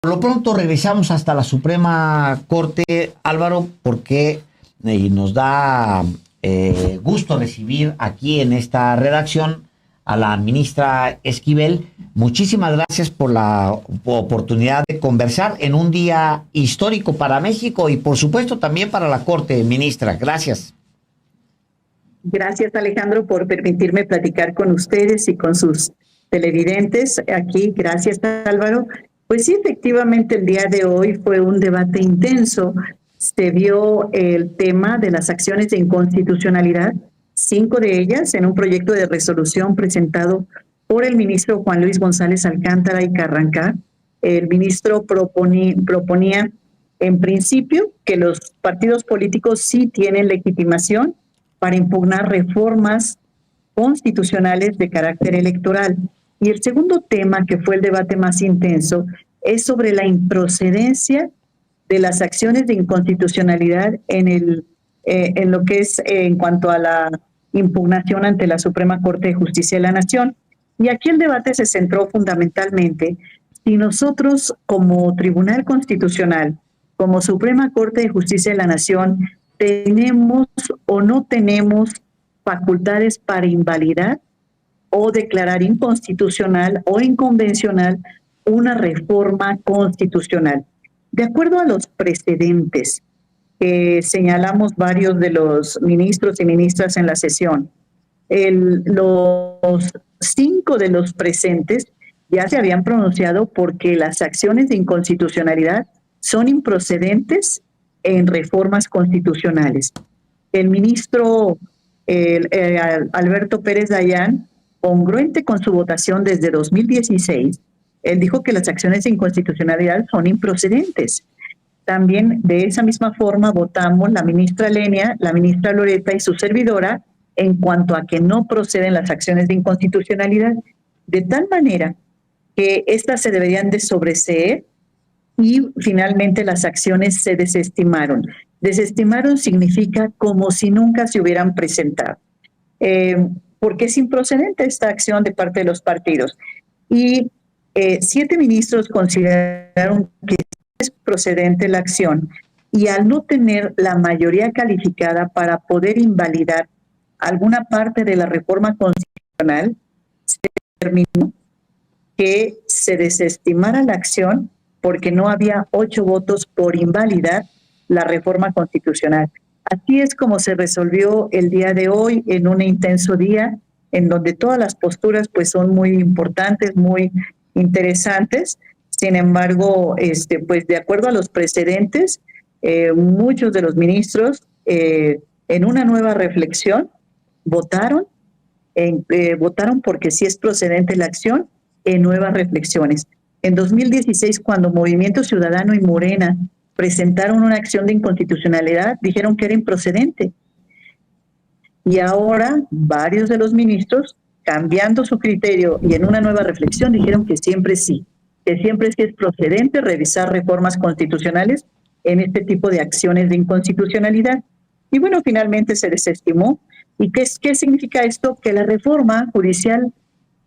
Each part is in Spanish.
Por lo pronto regresamos hasta la Suprema Corte, Álvaro, porque nos da gusto recibir aquí en esta redacción a la ministra Esquivel. Muchísimas gracias por la oportunidad de conversar en un día histórico para México y por supuesto también para la Corte, ministra. Gracias. Gracias, Alejandro, por permitirme platicar con ustedes y con sus televidentes aquí. Gracias, Álvaro. Pues sí, efectivamente, el día de hoy fue un debate intenso. Se vio el tema de las acciones de inconstitucionalidad, 5 de ellas en un proyecto de resolución presentado por el ministro Juan Luis González Alcántara y Carrancá. El ministro proponía, en principio, que los partidos políticos sí tienen legitimación para impugnar reformas constitucionales de carácter electoral. Y el segundo tema, que fue el debate más intenso, es sobre la improcedencia de las acciones de inconstitucionalidad en lo que es en cuanto a la impugnación ante la Suprema Corte de Justicia de la Nación. Y aquí el debate se centró fundamentalmente si nosotros como Tribunal Constitucional, como Suprema Corte de Justicia de la Nación, tenemos o no tenemos facultades para invalidar o declarar inconstitucional o inconvencional una reforma constitucional. De acuerdo a los precedentes que señalamos varios de los ministros y ministras en la sesión, los 5 de los presentes ya se habían pronunciado porque las acciones de inconstitucionalidad son improcedentes en reformas constitucionales. El ministro Alberto Pérez Dayán, congruente con su votación desde 2016, él dijo que las acciones de inconstitucionalidad son improcedentes. También de esa misma forma votamos la ministra Lenia, la ministra Loretta y su servidora en cuanto a que no proceden las acciones de inconstitucionalidad, de tal manera que estas se deberían de sobreseer y finalmente las acciones se desestimaron. Desestimaron significa como si nunca se hubieran presentado, porque es improcedente esta acción de parte de los partidos. Y 7 ministros consideraron que es procedente la acción y al no tener la mayoría calificada para poder invalidar alguna parte de la reforma constitucional, se determinó que se desestimara la acción porque no había 8 votos por invalidar la reforma constitucional. Así es como se resolvió el día de hoy en un intenso día en donde todas las posturas pues son muy importantes, muy interesantes. Sin embargo, pues de acuerdo a los precedentes, muchos de los ministros en una nueva reflexión votaron porque sí es procedente la acción en nuevas reflexiones. En 2016, cuando Movimiento Ciudadano y Morena presentaron una acción de inconstitucionalidad, dijeron que era improcedente. Y ahora varios de los ministros, cambiando su criterio y en una nueva reflexión, dijeron que siempre sí es procedente revisar reformas constitucionales en este tipo de acciones de inconstitucionalidad. Y bueno, finalmente se desestimó. ¿Y qué significa esto? Que la reforma judicial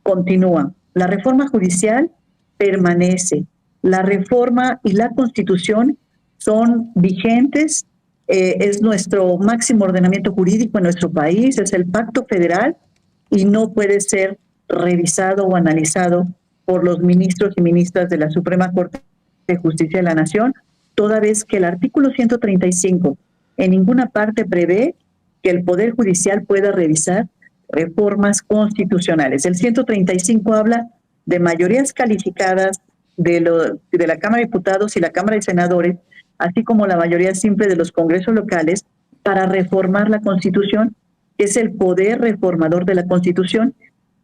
continúa. La reforma judicial permanece. La reforma y la Constitución son vigentes, es nuestro máximo ordenamiento jurídico en nuestro país, es el pacto federal y no puede ser revisado o analizado por los ministros y ministras de la Suprema Corte de Justicia de la Nación, toda vez que el artículo 135 en ninguna parte prevé que el Poder Judicial pueda revisar reformas constitucionales. El 135 habla de mayorías calificadas de la Cámara de Diputados y la Cámara de Senadores, así como la mayoría simple de los congresos locales, para reformar la Constitución, que es el poder reformador de la Constitución,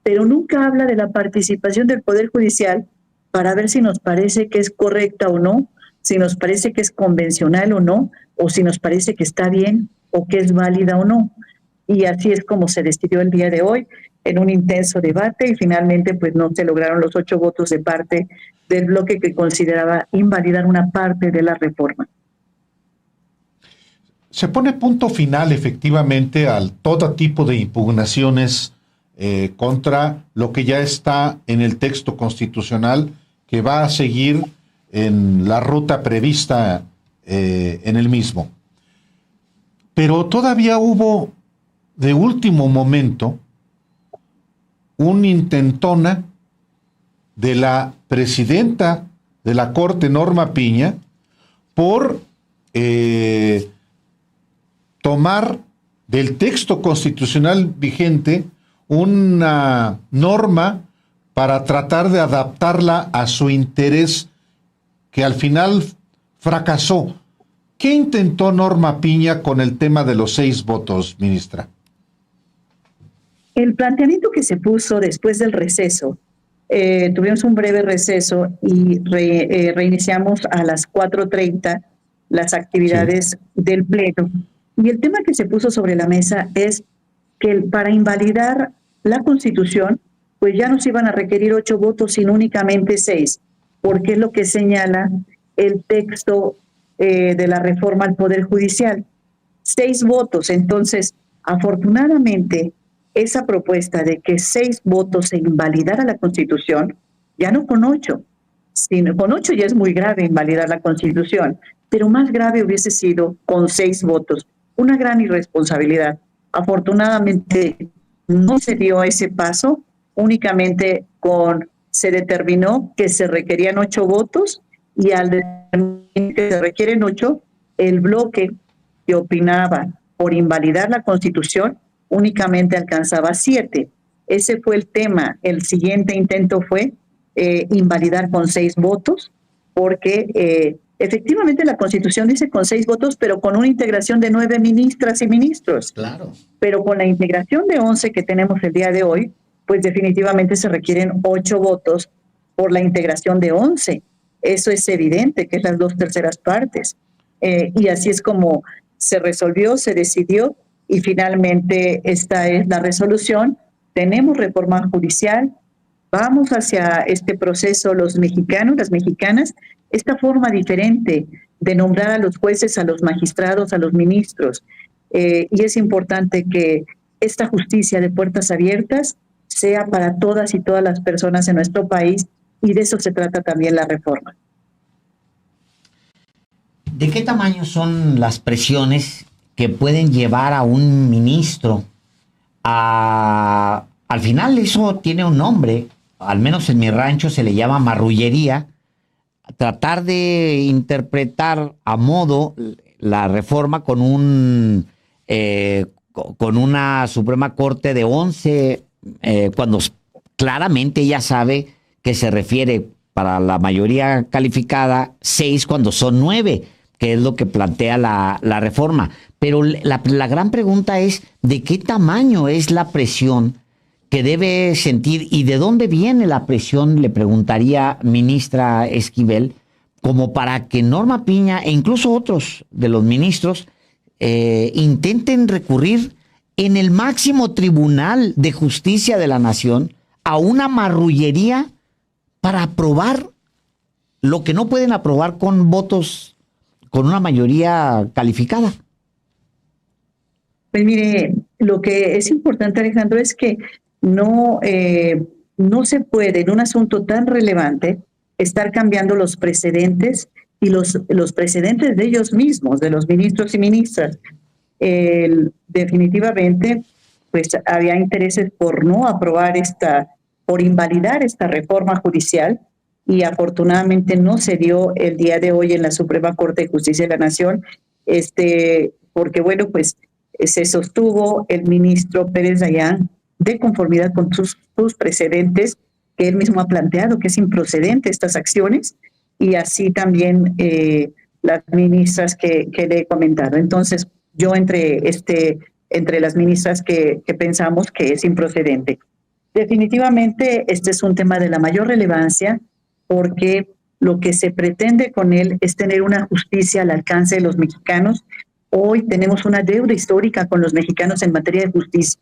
pero nunca habla de la participación del Poder Judicial para ver si nos parece que es correcta o no, si nos parece que es convencional o no, o si nos parece que está bien o que es válida o no. Y así es como se decidió el día de hoy, en un intenso debate, y finalmente pues no se lograron los 8 votos de parte del bloque que consideraba invalidar una parte de la reforma. Se pone punto final efectivamente a todo tipo de impugnaciones contra lo que ya está en el texto constitucional, que va a seguir en la ruta prevista en el mismo. Pero todavía hubo de último momento un intentona de la presidenta de la Corte, Norma Piña, por tomar del texto constitucional vigente una norma para tratar de adaptarla a su interés, que al final fracasó. ¿Qué intentó Norma Piña con el tema de los 6 votos, ministra? El planteamiento que se puso después del receso, tuvimos un breve receso y reiniciamos a las 4:30 las actividades del Pleno. Y el tema que se puso sobre la mesa es que para invalidar la Constitución, pues ya no se iban a requerir 8 votos, sino únicamente 6, porque es lo que señala el texto de la reforma al Poder Judicial. 6 votos. Entonces, afortunadamente, esa propuesta de que 6 votos se invalidara la Constitución, ya no con 8, sino con 8 ya es muy grave invalidar la Constitución, pero más grave hubiese sido con 6 votos. Una gran irresponsabilidad. Afortunadamente, no se dio ese paso, únicamente se determinó que se requerían 8 votos, y al determinar que se requieren 8, el bloque que opinaba por invalidar la Constitución únicamente alcanzaba 7. Ese fue el tema. El siguiente intento fue invalidar con 6 votos, porque efectivamente la Constitución dice con 6 votos, pero con una integración de 9 ministras y ministros. Claro. Pero con la integración de 11 que tenemos el día de hoy, pues definitivamente se requieren 8 votos por la integración de 11. Eso es evidente, que es las 2/3 partes. Y así es como se resolvió, se decidió, y finalmente esta es la resolución. Tenemos reforma judicial, vamos hacia este proceso los mexicanos, las mexicanas, esta forma diferente de nombrar a los jueces, a los magistrados, a los ministros. Y es importante que esta justicia de puertas abiertas sea para todas y todas las personas en nuestro país, y de eso se trata también la reforma. ¿De qué tamaño son las presiones que pueden llevar a un ministro a... Al final eso tiene un nombre, al menos en mi rancho se le llama marrullería, tratar de interpretar a modo la reforma con con una Suprema Corte de 11, cuando claramente ella sabe que se refiere para la mayoría calificada 6 cuando son 9, que es lo que plantea la reforma. Pero la gran pregunta es, ¿de qué tamaño es la presión que debe sentir y de dónde viene la presión? Le preguntaría, ministra Esquivel, como para que Norma Piña e incluso otros de los ministros intenten recurrir en el máximo tribunal de justicia de la nación a una marrullería para aprobar lo que no pueden aprobar con votos, con una mayoría calificada. Pues mire, lo que es importante, Alejandro, es que no se puede en un asunto tan relevante estar cambiando los precedentes y los precedentes de ellos mismos, de los ministros y ministras. Definitivamente, pues había intereses por no aprobar por invalidar esta reforma judicial, y afortunadamente no se dio el día de hoy en la Suprema Corte de Justicia de la Nación, porque bueno, pues se sostuvo el ministro Pérez Dayán de conformidad con sus precedentes, que él mismo ha planteado que es improcedente estas acciones, y así también las ministras que le he comentado. Entonces, yo entre las ministras que pensamos que es improcedente. Definitivamente este es un tema de la mayor relevancia, porque lo que se pretende con él es tener una justicia al alcance de los mexicanos. Hoy tenemos una deuda histórica con los mexicanos en materia de justicia,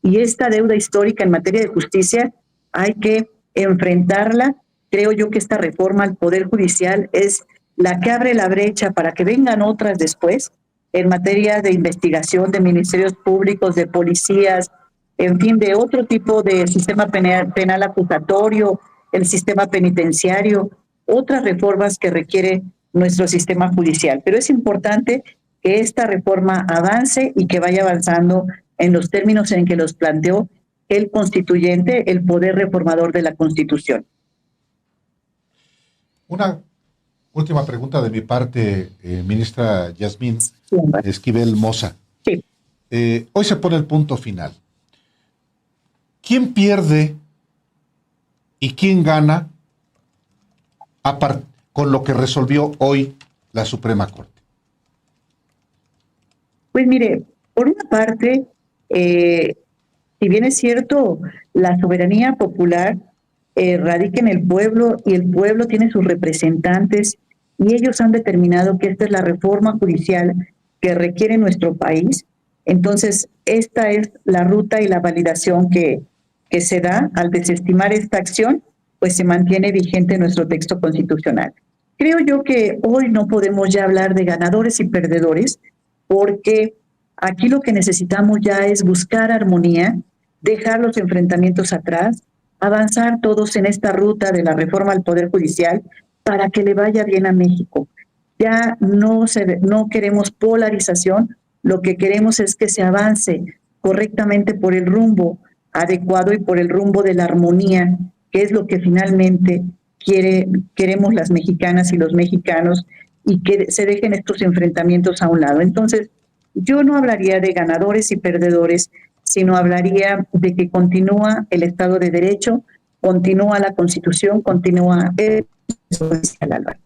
y esta deuda histórica en materia de justicia hay que enfrentarla. Creo yo que esta reforma al Poder Judicial es la que abre la brecha para que vengan otras después, en materia de investigación, de ministerios públicos, de policías, en fin, de otro tipo de sistema penal acusatorio, el sistema penitenciario, otras reformas que requiere nuestro sistema judicial. Pero es importante que esta reforma avance y que vaya avanzando en los términos en que los planteó el constituyente, el poder reformador de la Constitución. Una última pregunta de mi parte, ministra Yasmín Esquivel Moza. Sí. Hoy se pone el punto final. ¿Quién pierde y quién gana con lo que resolvió hoy la Suprema Corte? Pues mire, por una parte, si bien es cierto, la soberanía popular radica en el pueblo y el pueblo tiene sus representantes y ellos han determinado que esta es la reforma judicial que requiere nuestro país. Entonces, esta es la ruta y la validación que se da al desestimar esta acción, pues se mantiene vigente nuestro texto constitucional. Creo yo que hoy no podemos ya hablar de ganadores y perdedores, porque aquí lo que necesitamos ya es buscar armonía, dejar los enfrentamientos atrás, avanzar todos en esta ruta de la reforma al Poder Judicial para que le vaya bien a México. Ya no queremos polarización, lo que queremos es que se avance correctamente por el rumbo adecuado y por el rumbo de la armonía, que es lo que finalmente queremos las mexicanas y los mexicanos, y que se dejen estos enfrentamientos a un lado. Entonces, yo no hablaría de ganadores y perdedores, sino hablaría de que continúa el Estado de Derecho, continúa la Constitución, continúa el judicial, Álvaro.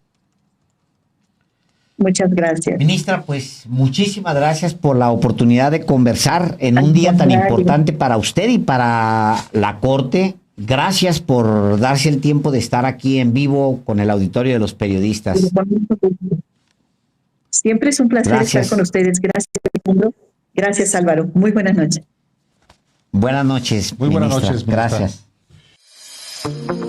Muchas gracias. Ministra, pues muchísimas gracias por la oportunidad de conversar en un día tan importante para usted y para la Corte. Gracias por darse el tiempo de estar aquí en vivo con el auditorio de los periodistas. Siempre es un placer estar con ustedes. Gracias, mundo. Gracias, Álvaro. Muy buenas noches. Buenas noches. Muy buenas noches, ministra. ministra. Gracias.